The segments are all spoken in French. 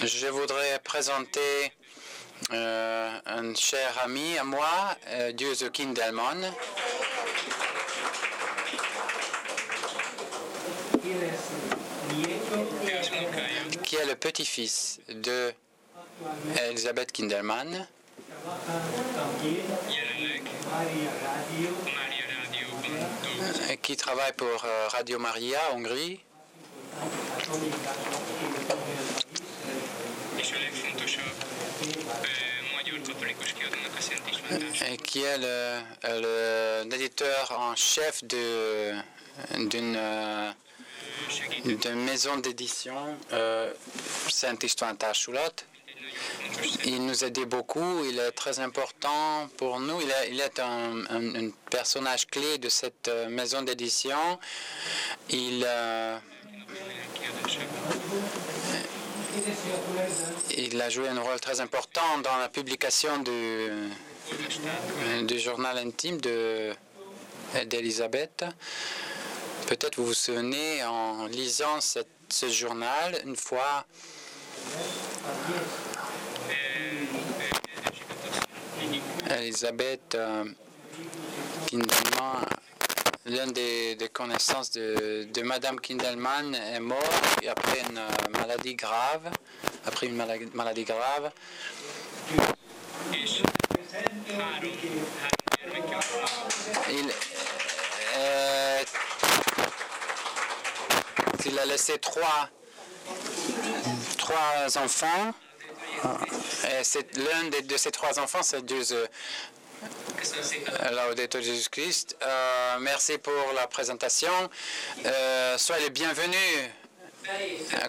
Je voudrais présenter un cher ami à moi, Juuso Kindelman, qui est le petit-fils de Elisabeth Kindelman, qui travaille pour Radio Maria, Hongrie, et qui est l'éditeur en chef d'une maison d'édition, Szent István Társulat. Il nous aidait beaucoup, il est très important pour nous, il est un personnage clé de cette maison d'édition. Il a joué un rôle très important dans la publication du journal intime d'Elisabeth. Peut-être vous vous souvenez, en lisant ce journal, une fois, Elisabeth Kindelman, l'une des connaissances de Madame Kindelman, est mort après une maladie grave. Il a laissé trois enfants. Et l'un de ces trois enfants, c'est Juuso. Laudetur Jésus Christ. Merci pour la présentation. Soyez les bienvenus.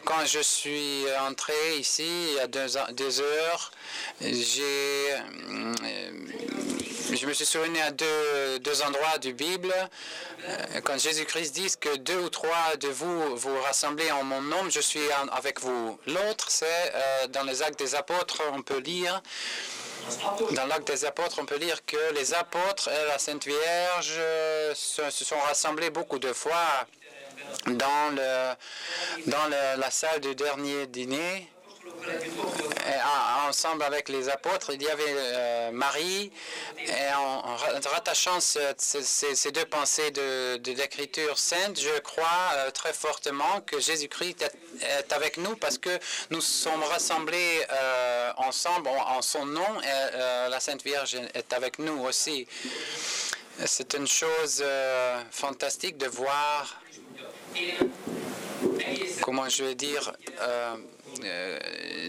Quand je suis entré ici, il y a 2 heures, je me suis souvenu à deux endroits du Bible. Quand Jésus-Christ dit que 2 ou 3 de vous vous rassemblez en mon nom, je suis avec vous. L'autre, c'est dans les Actes des Apôtres, on peut lire. Dans l'Acte des Apôtres, on peut lire que les apôtres et la Sainte Vierge se sont rassemblés beaucoup de fois dans la salle du dernier dîner. Et ensemble avec les apôtres, il y avait Marie, et en rattachant ces 2 pensées de l'Écriture sainte, je crois très fortement que Jésus-Christ est avec nous parce que nous sommes rassemblés ensemble en son nom, et la Sainte Vierge est avec nous aussi. C'est une chose fantastique de voir, comment je vais dire,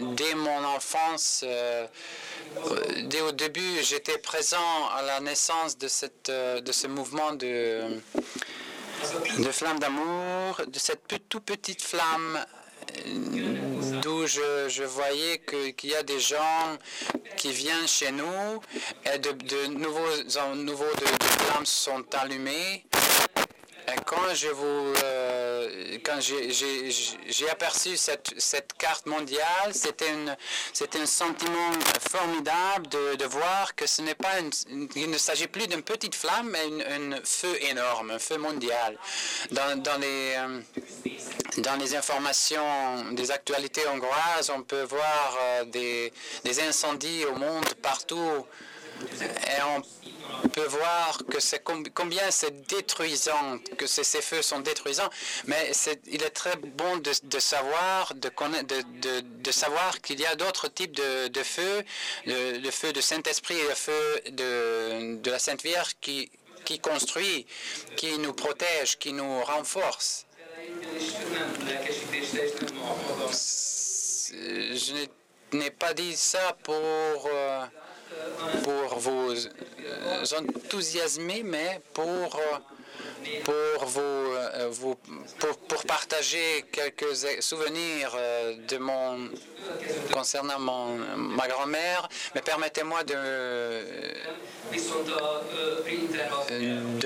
dès mon enfance, dès au début, j'étais présent à la naissance de ce mouvement de flamme d'amour, de cette toute petite flamme d'où je voyais qu'il y a des gens qui viennent chez nous et de nouveaux flammes sont allumées. Et quand j'ai aperçu cette carte mondiale, c'était un sentiment formidable de voir que ce n'est pas il ne s'agit plus d'une petite flamme, mais un feu énorme, un feu mondial. Dans les informations des actualités hongroises, on peut voir des incendies au monde partout. Et on peut voir que combien c'est détruisant, que ces feux sont détruisants. Mais il est très bon de savoir, de savoir qu'il y a d'autres types de feux, le feu du Saint-Esprit et le feu de la Sainte Vierge qui construit, qui nous protège, qui nous renforce. Je n'ai pas dit ça pour vous enthousiasmer, mais pour partager quelques souvenirs concernant ma grand-mère. Mais permettez-moi de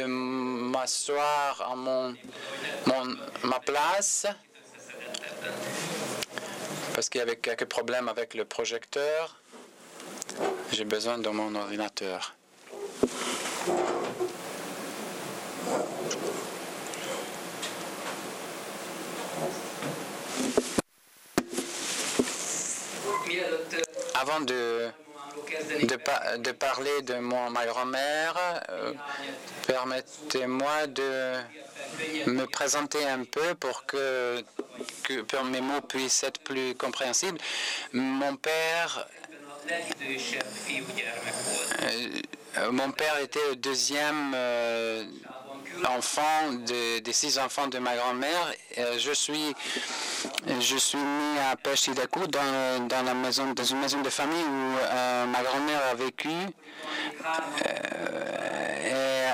m'asseoir à ma place, parce qu'il y avait quelques problèmes avec le projecteur. J'ai besoin de mon ordinateur. avant de parler de ma grand-mère, permettez-moi de me présenter un peu pour que mes mots puissent être plus compréhensibles. Mon père était le deuxième enfant des 6 enfants de ma grand-mère. Je suis né à Peshidakou dans une maison de famille où ma grand-mère a vécu. Et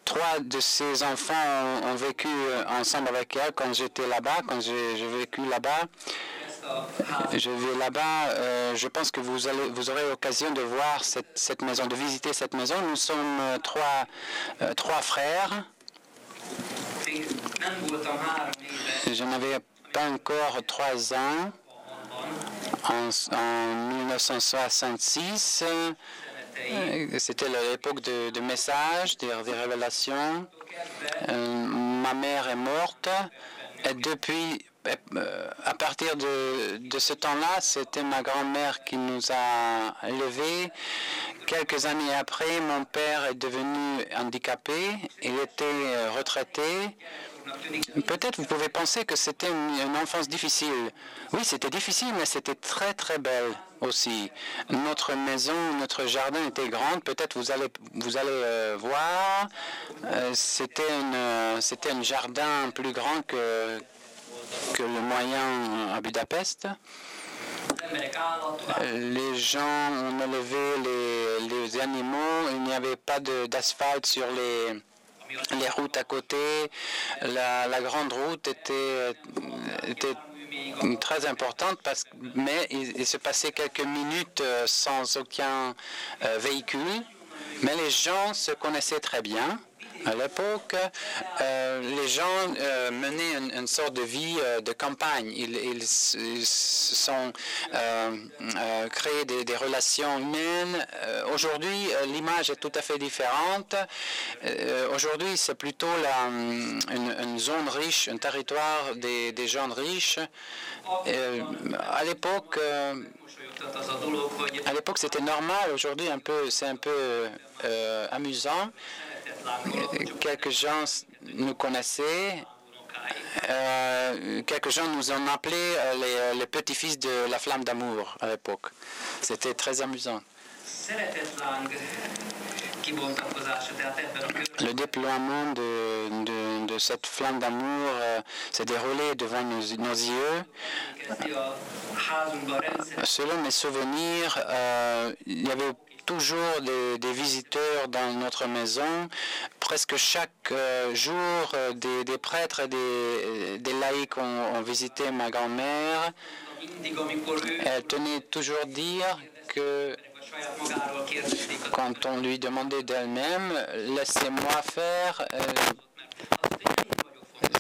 3 de ses enfants ont vécu ensemble avec elle quand j'étais là-bas, quand j'ai vécu là-bas. Je vais là-bas. Je pense que vous aurez l'occasion de voir cette maison, de visiter cette maison. Nous sommes trois frères. Je n'avais pas encore 3 ans en 1966. C'était l'époque de messages, des révélations. Ma mère est morte. Et depuis, à partir de ce temps-là, c'était ma grand-mère qui nous a élevés. Quelques années après, mon père est devenu handicapé. Il était retraité. Peut-être vous pouvez penser que c'était une enfance difficile. Oui, c'était difficile, mais c'était très, très belle aussi. Notre maison, notre jardin était grand. Peut-être vous allez voir. C'était un jardin plus grand que le moyen à Budapest. Les gens ont élevé les animaux. Il n'y avait pas d'asphalte sur les routes à côté. La grande route était très importante, mais il se passait quelques minutes sans aucun véhicule. Mais les gens se connaissaient très bien. À l'époque, les gens menaient une sorte de vie de campagne. Ils se sont créés des relations humaines. Aujourd'hui, l'image est tout à fait différente. Aujourd'hui, c'est plutôt une zone riche, un territoire des gens riches. À l'époque, c'était normal. Aujourd'hui, c'est un peu amusant. Quelques gens nous connaissaient. Quelques gens nous ont appelés les petits-fils de la flamme d'amour à l'époque. C'était très amusant. Le déploiement de cette flamme d'amour s'est déroulé devant nos yeux. Selon mes souvenirs, il y avait toujours des visiteurs dans notre maison. Presque chaque jour, des prêtres et des laïcs ont visité ma grand-mère. Elle tenait toujours à dire que quand on lui demandait d'elle-même, laissez-moi faire,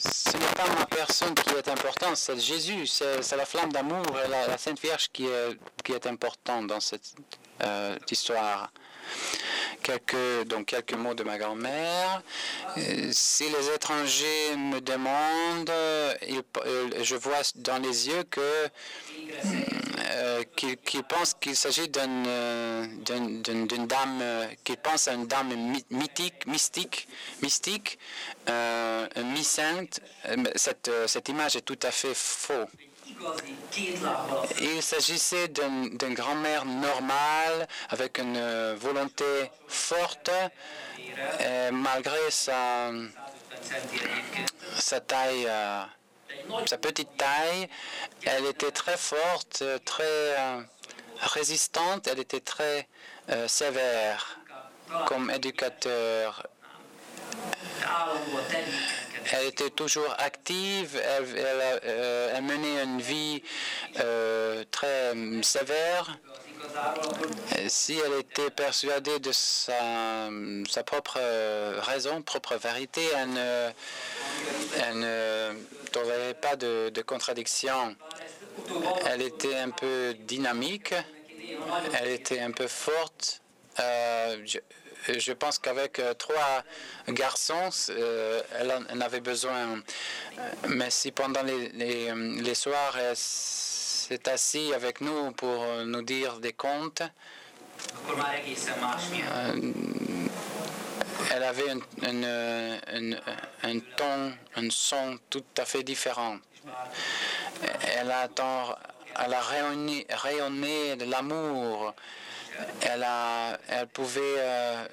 ce n'est pas ma personne qui est importante, c'est Jésus, c'est la flamme d'amour et la Sainte Vierge qui est importante dans cette histoire. Quelques mots de ma grand-mère. Si les étrangers me demandent, je vois dans les yeux qu'ils pensent qu'il s'agit d'une dame, qu'ils pensent à une dame mystique, une mi-sainte. Cette image est tout à fait faux. Il s'agissait d'une grand-mère normale, avec une volonté forte, malgré sa taille, sa petite taille. Elle était très forte, très résistante, elle était très sévère comme éducateur. Elle était toujours active, elle menait une vie très sévère. Si elle était persuadée de sa propre raison, propre vérité, elle ne tolérait pas de contradiction. Elle était un peu dynamique, elle était un peu forte. Je pense qu'avec 3 garçons, elle en avait besoin. Mais si pendant les soirs, s'est assise avec nous pour nous dire des contes. Elle avait un ton, un son tout à fait différent. Elle a rayonné de l'amour. Elle pouvait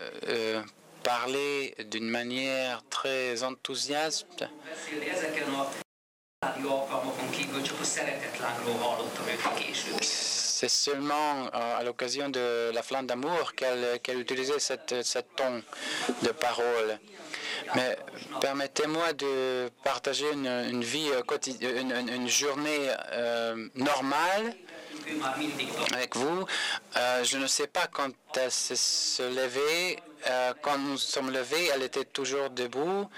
parler d'une manière très enthousiaste. C'est seulement à l'occasion de la flamme d'amour qu'elle utilisait cette ton de parole. Mais permettez-moi de partager une vie quotidienne, une journée normale avec vous. Je ne sais pas quand elle se levait. Quand nous sommes levés, elle était toujours debout.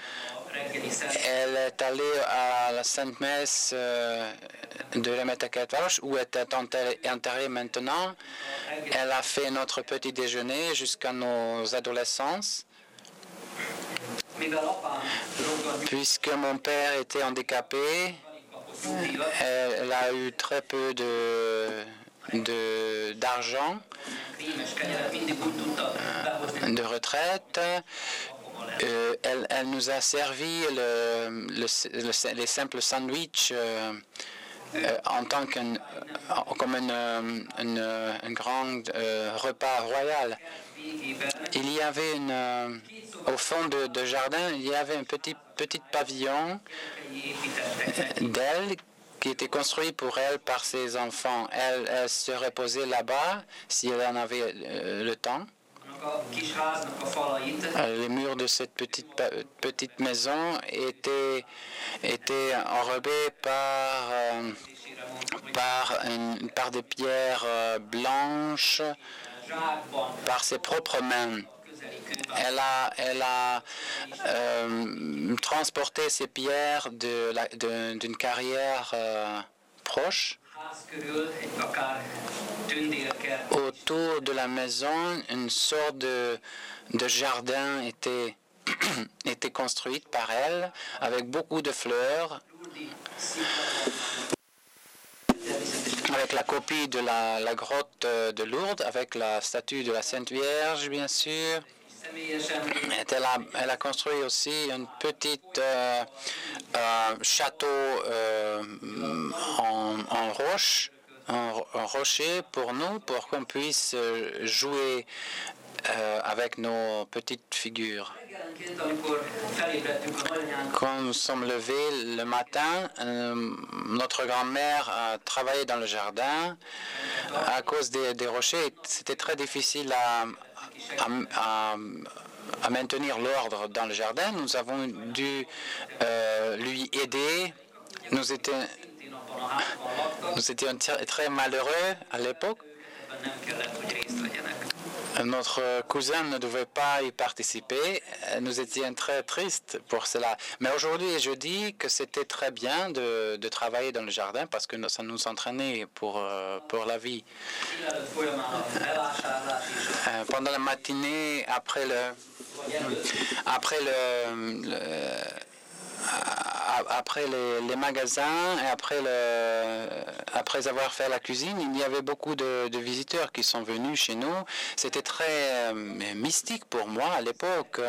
Elle est allée à la Sainte Messe de la Metakertvalch, où elle est enterrée maintenant. Elle a fait notre petit déjeuner jusqu'à nos adolescences. Puisque mon père était handicapé, elle a eu très peu d'argent, de retraite. Elle nous a servi les simples sandwichs en tant comme un grand repas royal. Il y avait au fond de jardin, il y avait un petit pavillon d'elle qui était construit pour elle par ses enfants. Elle se reposait là-bas si elle en avait le temps. Les murs de cette petite maison étaient enrobés par des pierres blanches, par ses propres mains. Elle a transporté ces pierres d'une carrière proche. Autour de la maison, une sorte de jardin était construite par elle, avec beaucoup de fleurs, avec la copie de la grotte de Lourdes, avec la statue de la Sainte Vierge, bien sûr. Elle a construit aussi un petit château en roche, un rocher pour nous, pour qu'on puisse jouer avec nos petites figures. Quand nous sommes levés le matin, notre grand-mère a travaillé dans le jardin. À cause des rochers, c'était très difficile à maintenir l'ordre dans le jardin. Nous avons dû lui aider. Nous étions très malheureux à l'époque. Notre cousin ne devait pas y participer. Nous étions très tristes pour cela. Mais aujourd'hui, je dis que c'était très bien de travailler dans le jardin parce que ça nous entraînait pour la vie. Pendant la matinée, après les magasins et après avoir fait la cuisine, il y avait beaucoup de visiteurs qui sont venus chez nous. C'était très mystique pour moi à l'époque,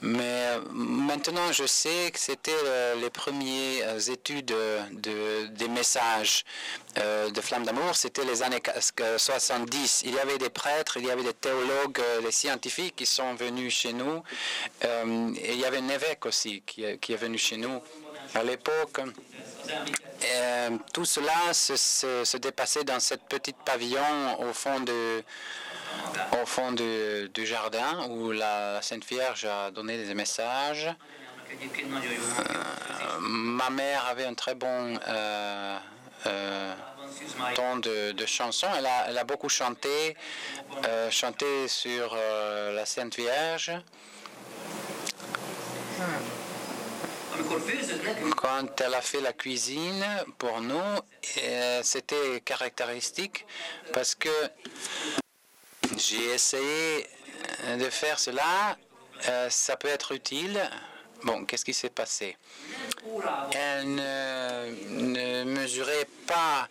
mais maintenant je sais que c'était les premières études des messages de Flamme d'amour. C'était les années 70. Il y avait des prêtres, il y avait des théologues, des scientifiques qui sont venus chez nous. Et il y avait un évêque aussi qui est venu chez nous. À l'époque, tout cela se dépassait dans cette petite pavillon au fond du jardin où la Sainte Vierge a donné des messages. Ma mère avait un très bon ton de chanson. Elle a beaucoup chanté sur la Sainte Vierge. Quand elle a fait la cuisine pour nous, c'était caractéristique parce que j'ai essayé de faire cela. Ça peut être utile. Bon, qu'est-ce qui s'est passé? Elle ne mesurait pas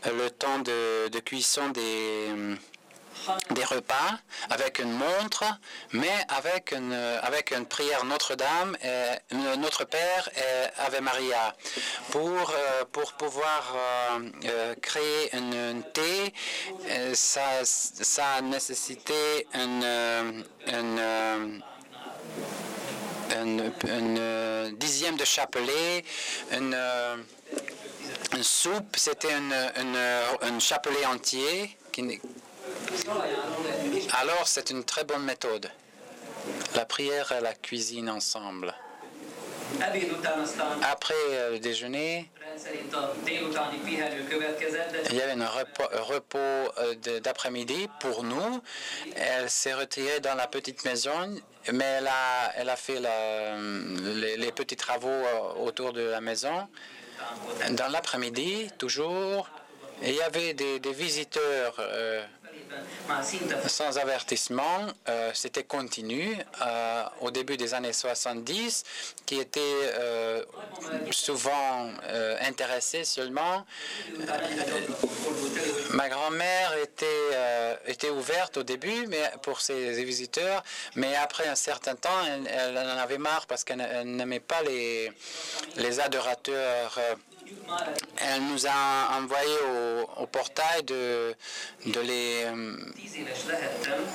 le temps de cuisson des repas avec une montre, mais avec une prière Notre-Dame, Notre Père et Ave Maria. Pour pouvoir créer une thé, ça a nécessité une dixième de chapelet, une soupe, c'était un chapelet entier. Alors, c'est une très bonne méthode. La prière et la cuisine ensemble. Après le déjeuner, il y avait un repos d'après-midi pour nous. Elle s'est retirée dans la petite maison, mais elle a fait les petits travaux autour de la maison. Dans l'après-midi, toujours, il y avait des visiteurs sans avertissement. C'était continu au début des années 70, qui étaient souvent intéressés seulement. Ma grand-mère était ouverte au début mais pour ses visiteurs, mais après un certain temps, elle en avait marre parce qu'elle n'aimait pas les adorateurs. Elle nous a envoyé au portail de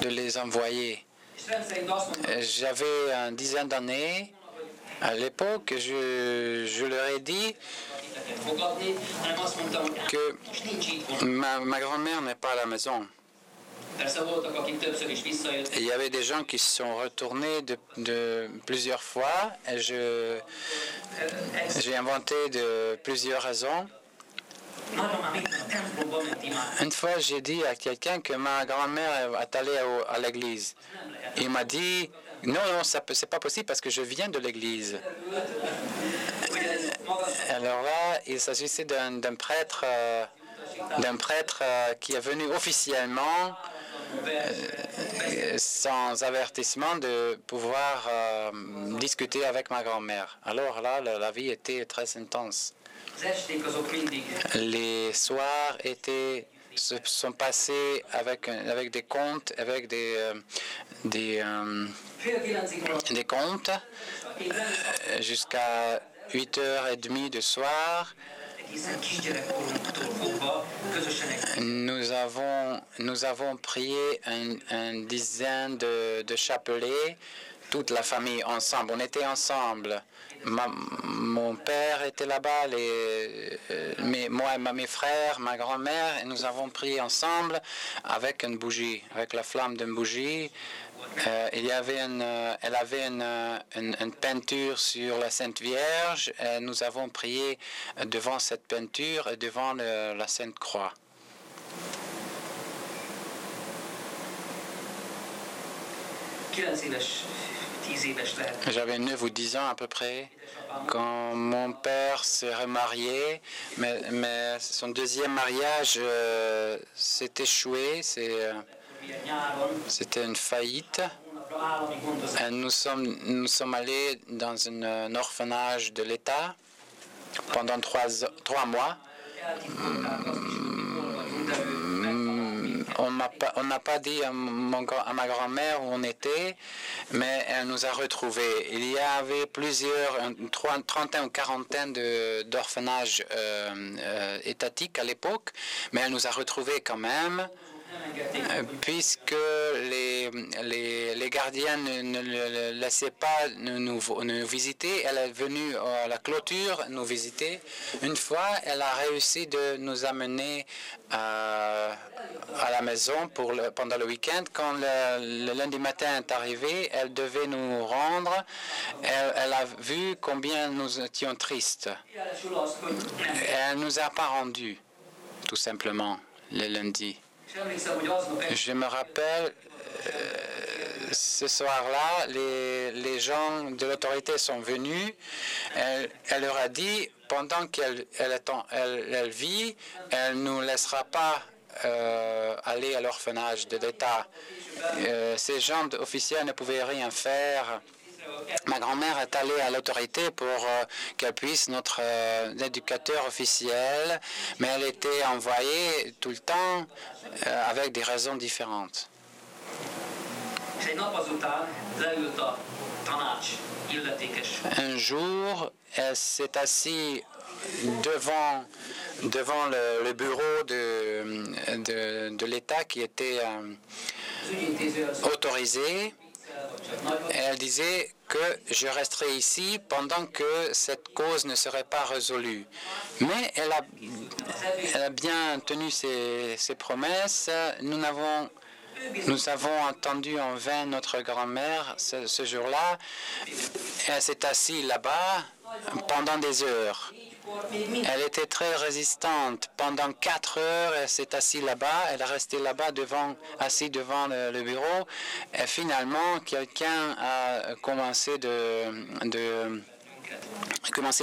les envoyer. J'avais une dizaine d'années. À l'époque, je leur ai dit que ma grand-mère n'est pas à la maison. Il y avait des gens qui se sont retournés de plusieurs fois. Et j'ai inventé de plusieurs raisons. Une fois, j'ai dit à quelqu'un que ma grand-mère est allée à l'église. Il m'a dit, non, c'est pas possible parce que je viens de l'église. Alors là, il s'agissait d'un prêtre qui est venu officiellement sans avertissement de pouvoir discuter avec ma grand-mère. Alors là, la vie était très intense. Les soirs se sont passés avec des contes, avec des contes jusqu'à 8h30 du soir. Nous avons prié une dizaine de chapelets, toute la famille ensemble. On était ensemble. Mon père était là-bas, moi et mes frères, ma grand-mère, et nous avons prié ensemble avec une bougie, avec la flamme d'une bougie. Elle avait une peinture sur la Sainte Vierge. Et nous avons prié devant cette peinture et devant la Sainte Croix. J'avais 9 ou 10 ans à peu près quand mon père s'est remarié, mais son deuxième mariage s'est échoué. C'était une faillite. Et nous sommes allés dans un orphanage de l'État pendant 3 mois. On n'a pas dit à ma grand-mère où on était, mais elle nous a retrouvés. Il y avait une trentaine ou quarantaine d'orphanages étatiques à l'époque, mais elle nous a retrouvés quand même, puisque les gardiens ne laissaient pas nous visiter. Elle est venue à la clôture nous visiter. Une fois, elle a réussi de nous amener à la maison pendant le week-end. Quand le lundi matin est arrivé, elle devait nous rendre. Elle a vu combien nous étions tristes. Elle ne nous a pas rendus, tout simplement, le lundi. Je me rappelle, ce soir-là, les gens de l'autorité sont venus. Elle leur a dit, pendant qu'elle vit, elle ne nous laissera pas aller à l'orphanage de l'État. Ces gens officiels ne pouvaient rien faire. ma grand-mère est allée à l'autorité pour qu'elle puisse notre éducateur officiel, mais elle était envoyée tout le temps avec des raisons différentes. Un jour, elle s'est assise devant le bureau de l'État qui était autorisé. Et elle disait que je resterai ici pendant que cette cause ne serait pas résolue. Mais elle a bien tenu ses promesses. Nous avons entendu en vain notre grand-mère ce jour-là. Elle s'est assise là-bas pendant des heures. Elle était très résistante. Pendant 4 heures, elle s'est assise là-bas. Elle est restée là-bas assise devant le bureau. Et finalement, quelqu'un a commencé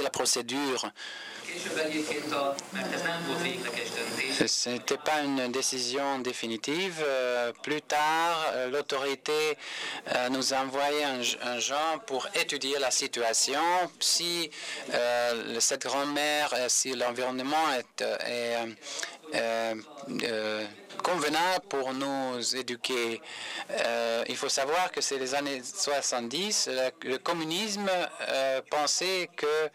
la procédure. Ce n'était pas une décision définitive. Plus tard, l'autorité nous a envoyé un gens pour étudier la situation. Si cette grand-mère, si l'environnement est convenable pour nous éduquer. Il faut savoir que c'est les années 70. Le communisme pensait que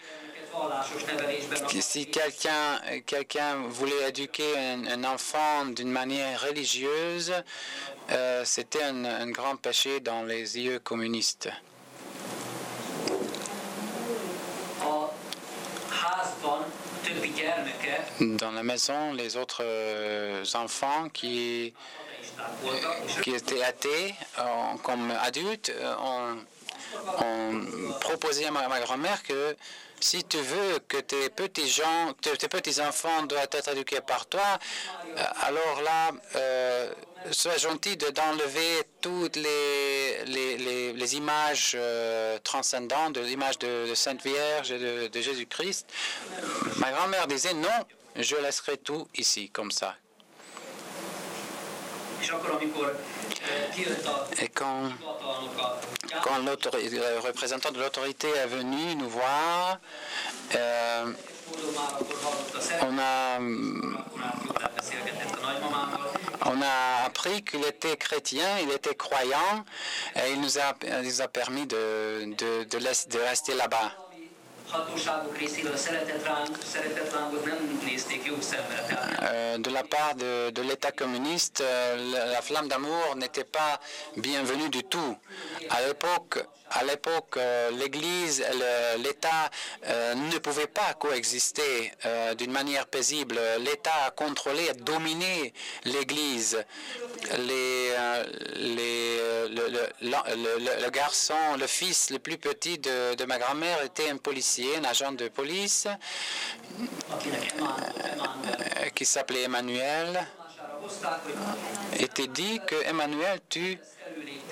si quelqu'un voulait éduquer un enfant d'une manière religieuse, c'était un grand péché dans les yeux communistes. Dans la maison, les autres enfants qui étaient athées, comme adultes, ont proposé à ma grand-mère que si tu veux que tes petits-enfants doivent être éduqués par toi, alors là, sois gentil d'enlever toutes les images transcendantes, de l'image de Sainte Vierge et de Jésus-Christ. Ma grand-mère disait non, je laisserai tout ici, comme ça. Et quand le représentant de l'autorité est venu nous voir, on a appris qu'il était chrétien, il était croyant, et il nous a permis de rester là-bas. De la part de l'État communiste, la flamme d'amour n'était pas bienvenue du tout. À l'époque, l'Église et l'État ne pouvaient pas coexister d'une manière paisible. L'État a contrôlé, a dominé l'Église. Le garçon, le fils le plus petit de ma grand-mère était un policier, un agent de police qui s'appelait Emmanuel. Était dit que Emmanuel,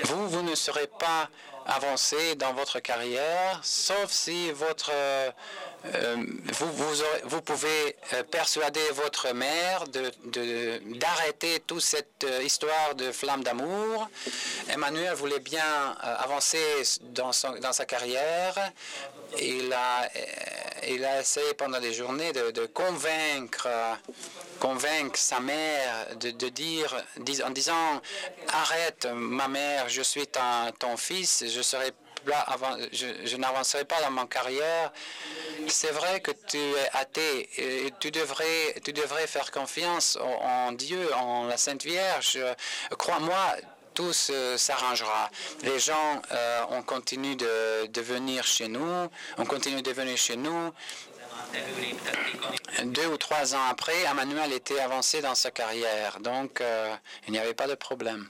vous ne serez pas avancé dans votre carrière, sauf si vous pouvez persuader votre mère d'arrêter toute cette histoire de flamme d'amour. Emmanuel voulait bien avancer dans sa carrière. Il a essayé pendant des journées de convaincre sa mère en disant arrête ma mère, je suis ton fils, je n'avancerai pas dans ma carrière. C'est vrai que tu es athée et tu devrais faire confiance en Dieu, en la Sainte Vierge. Crois-moi, tout s'arrangera. Les gens ont continué de venir chez nous, 2 ou 3 ans après, Emmanuel était avancé dans sa carrière, donc il n'y avait pas de problème.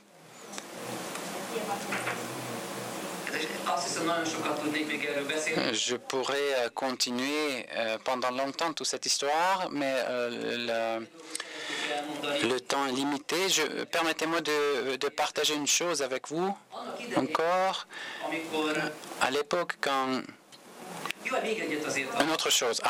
Je pourrais continuer pendant longtemps toute cette histoire, mais le temps est limité. Permettez-moi de partager une chose avec vous encore. À l'époque, une autre chose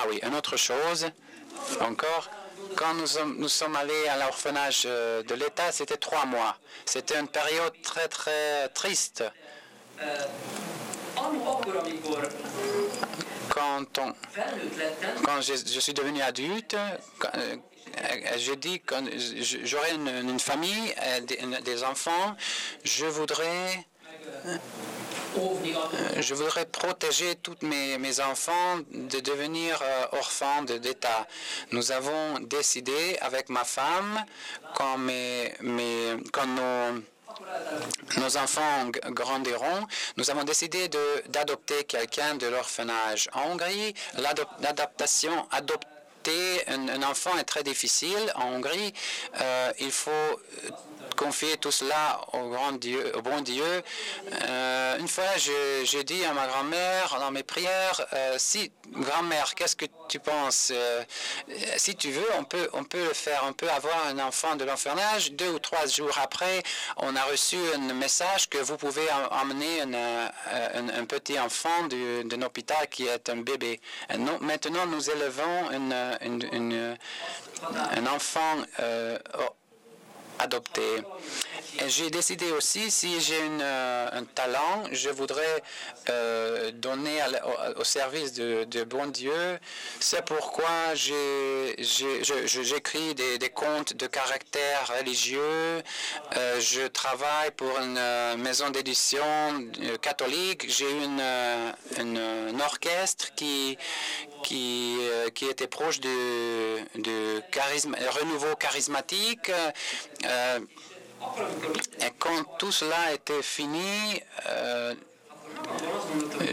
encore. Quand nous sommes allés à l'orphelinage de l'État, c'était 3 mois. C'était une période très, très triste. Quand je suis devenu adulte, je dis que j'aurai une famille, des enfants, je voudrais protéger tous mes enfants de devenir orphans d'État. Nous avons décidé avec ma femme, quand nos enfants grandiront, nous avons décidé d'adopter quelqu'un de l'orphanage. En Hongrie, adopter un enfant est très difficile. En Hongrie, il faut confier tout cela au bon Dieu. Une fois, j'ai dit à ma grand-mère dans mes prières, grand-mère, qu'est-ce que tu penses? Si tu veux, on peut le faire. On peut avoir un enfant de l'orphanage. 2 ou 3 jours après, on a reçu un message que vous pouvez emmener un petit enfant d'un hôpital qui est un bébé. Maintenant, nous élevons un enfant adopté. J'ai décidé aussi, si j'ai un talent, je voudrais donner au service de bon Dieu. C'est pourquoi j'écris des contes de caractère religieux. Je travaille pour une maison d'édition catholique. J'ai eu un orchestre qui était proche de renouveau charismatique. Et quand tout cela était fini,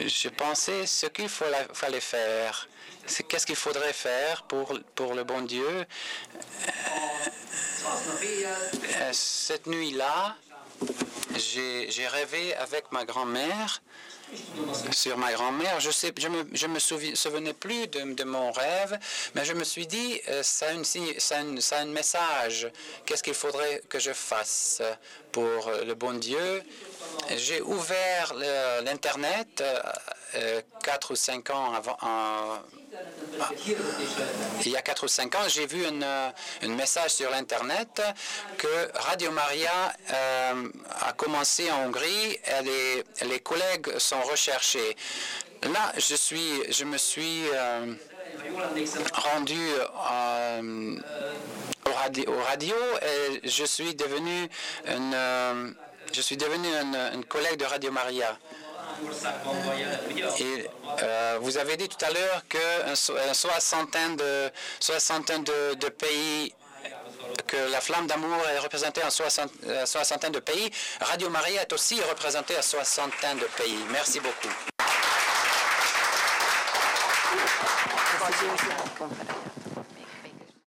je pensais ce qu'il fallait faire. Qu'est-ce qu'il faudrait faire pour le bon Dieu? Cette nuit-là, j'ai rêvé avec ma grand-mère. Sur ma grand-mère, je me souvenais plus de mon rêve, mais je me suis dit, ça a un message. Qu'est-ce qu'il faudrait que je fasse pour le bon Dieu? J'ai ouvert l'Internet 4 ou 5 ans avant. Il y a 4 ou 5 ans, j'ai vu un message sur l'Internet que Radio Maria a commencé en Hongrie et les collègues sont recherchés. Là, je me suis rendu au radio et je suis devenu un collègue de Radio Maria. Et vous avez dit tout à l'heure qu'une soixantaine de pays, que la flamme d'amour est représentée en soixantaine de pays. Radio Maria est aussi représentée à soixantaine de pays. Merci beaucoup.